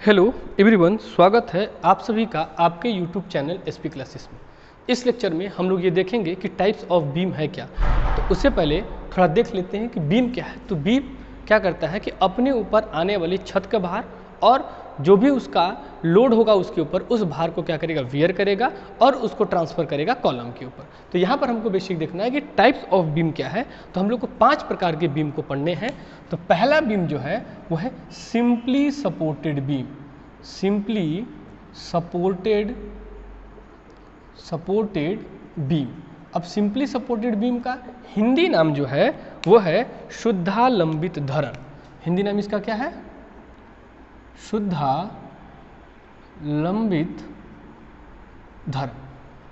Hello everyone, स्वागत है आप सभी का आपके यूट्यूब चैनल एसपी क्लासेस में। इस लेक्चर में हम लोग ये देखेंगे कि टाइप्स ऑफ बीम है क्या। तो उससे पहले थोड़ा देख लेते हैं कि बीम क्या है। तो बीम क्या करता है कि अपने ऊपर आने वाली छत का भार और जो भी उसका लोड होगा उसके ऊपर, उस भार को क्या करेगा, वियर करेगा और उसको ट्रांसफर करेगा कॉलम के ऊपर। तो यहाँ पर हमको बेसिक देखना है कि टाइप्स ऑफ बीम क्या है। तो हम लोग को 5 प्रकार के बीम को पढ़ने हैं। तो पहला बीम जो है वो है simply supported beam. Simply supported beam. अब सिंपली सपोर्टेड बीम का हिंदी नाम जो है वो है शुद्धालंबित धरण। हिंदी नाम इसका क्या है? शुद्धालंबित धरण।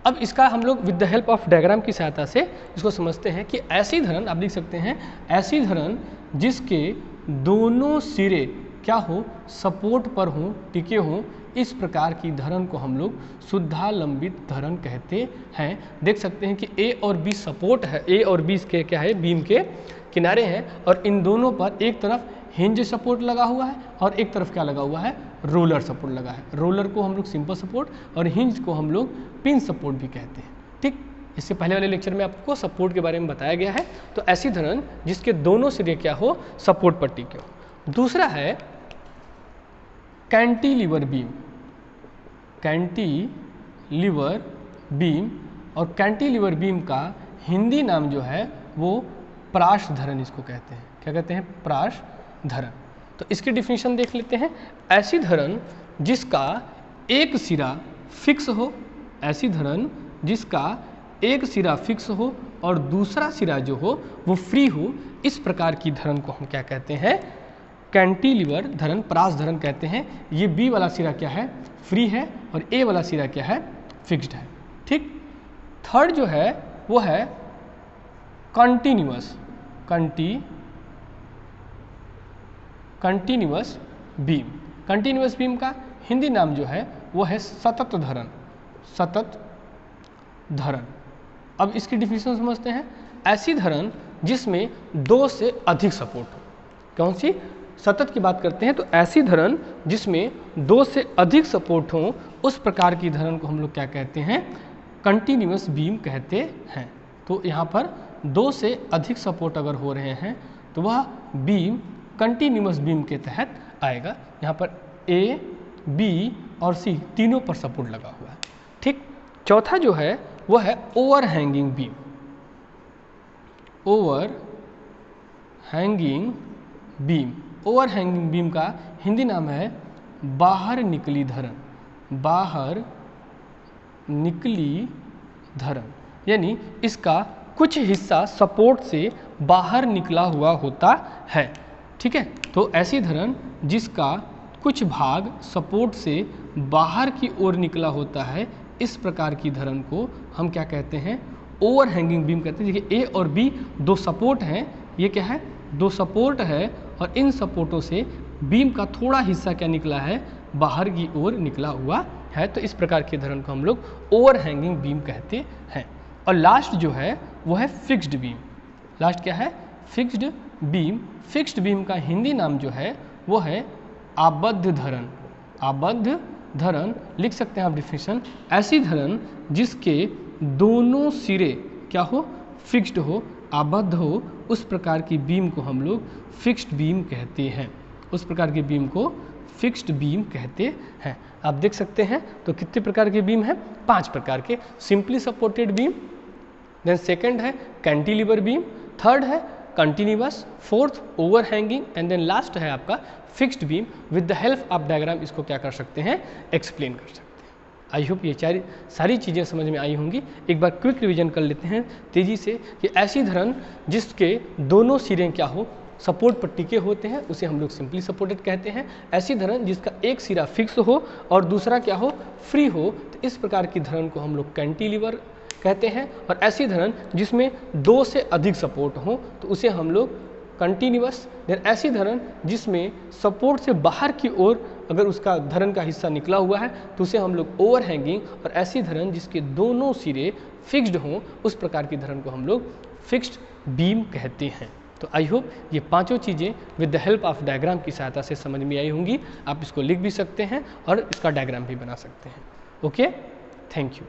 अब इसका हम लोग with the help of diagram की सहायता से इसको समझते हैं कि ऐसी धरण, आप लिख सकते हैं ऐसी धरण जिसके दोनों सिरे क्या हो, सपोर्ट पर हो, टिके हों, इस प्रकार की धरण को हम लोग शुद्धालंबित धरण कहते हैं। देख सकते हैं कि ए और बी सपोर्ट है, ए और बी के क्या है, बीम के किनारे हैं और इन दोनों पर एक तरफ हिंज सपोर्ट लगा हुआ है और एक तरफ क्या लगा हुआ है, रोलर सपोर्ट लगा है। रोलर को हम लोग सिंपल सपोर्ट और हिंज को हम लोग पिन सपोर्ट भी कहते हैं। ठीक, इससे पहले वाले लेक्चर में आपको सपोर्ट के बारे में बताया गया है। तो ऐसी धरण जिसके दोनों सिरे क्या हो, सपोर्ट पर टिके हो। दूसरा है कैंटिलीवर बीम। कैंटिलीवर बीम, और कैंटिलीवर बीम का हिंदी नाम जो है वो प्राश धरण इसको कहते हैं। क्या कहते हैं? प्राश धरण। तो इसकी डिफिनीशन देख लेते हैं। ऐसी धरण जिसका एक सिरा फिक्स हो, ऐसी धरण जिसका एक सिरा फिक्स हो और दूसरा सिरा जो हो वो फ्री हो, इस प्रकार की धरण को हम क्या कहते हैं? कैंटिलीवर धरण, प्रास धरण कहते हैं। ये बी वाला सिरा क्या है, फ्री है, और ए वाला सिरा क्या है, फिक्स्ड है। ठीक। थर्ड जो है वो है कंटिन्यूअस बीम। कंटिन्यूअस बीम का हिंदी नाम जो है वो है सतत धरण। सतत धरण। अब इसकी डिफिनीशन समझते हैं। ऐसी धरण जिसमें 2 से अधिक सपोर्ट हो। कौन सी? सतत की बात करते हैं तो ऐसी धरण जिसमें 2 से अधिक सपोर्ट हो, उस प्रकार की धरण को हम लोग क्या कहते हैं? कंटिन्यूअस बीम कहते हैं। तो यहाँ पर 2 से अधिक सपोर्ट अगर हो रहे हैं तो वह बीम कंटिन्यूअस बीम के तहत आएगा। यहाँ पर ए, बी और सी तीनों पर सपोर्ट लगा हुआ है। ठीक। चौथा जो है वो है over hanging beam. Over hanging beam. Over hanging beam का हिंदी नाम है बाहर निकली धरण। बाहर निकली धरण, यानी इसका कुछ हिस्सा सपोर्ट से बाहर निकला हुआ होता है। ठीक है। तो ऐसी धरण जिसका कुछ भाग सपोर्ट से बाहर की ओर निकला होता है, इस प्रकार की धरण को हम क्या कहते हैं? ओवर हैंगिंग बीम कहते हैं। देखिए ए और बी 2 सपोर्ट हैं। ये क्या है? 2 सपोर्ट है और इन सपोर्टों से बीम का थोड़ा हिस्सा क्या निकला है, बाहर की ओर निकला हुआ है। तो इस प्रकार के धरण को हम लोग ओवर हैंगिंग बीम कहते हैं। और लास्ट जो है वो है फिक्स्ड बीम। लास्ट क्या है? Fixed beam. फिक्स्ड बीम का हिंदी नाम जो है वो है आबद्ध धरण। आबद्ध धरण लिख सकते हैं आप डिफिनीशन। ऐसी धरण जिसके दोनों सिरे क्या हो, फिक्स्ड हो, आबद्ध हो, उस प्रकार की बीम को हम लोग फिक्स्ड बीम कहते हैं। उस प्रकार की बीम को फिक्स्ड बीम कहते हैं। आप देख सकते हैं तो कितने प्रकार के बीम हैं? 5 प्रकार के। Simply supported beam, then second है कैंटिलीवर बीम, थर्ड है continuous, fourth overhanging and then last है आपका fixed beam. With the help of diagram इसको क्या कर सकते हैं? एक्सप्लेन कर सकते हैं। आई होप ये सारी चीज़ें समझ में आई होंगी। एक बार क्विक रिवीजन कर लेते हैं तेज़ी से कि ऐसी धरण जिसके दोनों सिरे क्या हो, सपोर्ट पर टिके होते हैं, उसे हम लोग सिंपली सपोर्टेड कहते हैं। ऐसी धरण जिसका एक सिरा फिक्स हो और दूसरा क्या हो, फ्री हो, तो इस प्रकार की धरण को हम लोग कैंटिलीवर कहते हैं। और ऐसी धरण जिसमें 2 से अधिक सपोर्ट हो तो उसे हम लोग कंटिन्यूअस। देन ऐसी धरण जिसमें सपोर्ट से बाहर की ओर अगर उसका धरण का हिस्सा निकला हुआ है तो उसे हम लोग ओवर हैंगिंग। और ऐसी धरण जिसके दोनों सिरे फिक्स्ड हों, उस प्रकार की धरण को हम लोग फिक्स्ड बीम कहते हैं। तो आई होप ये पांचों चीज़ें with the help of diagram की सहायता से समझ में आई होंगी। आप इसको लिख भी सकते हैं और इसका डायग्राम भी बना सकते हैं। Okay, thank you.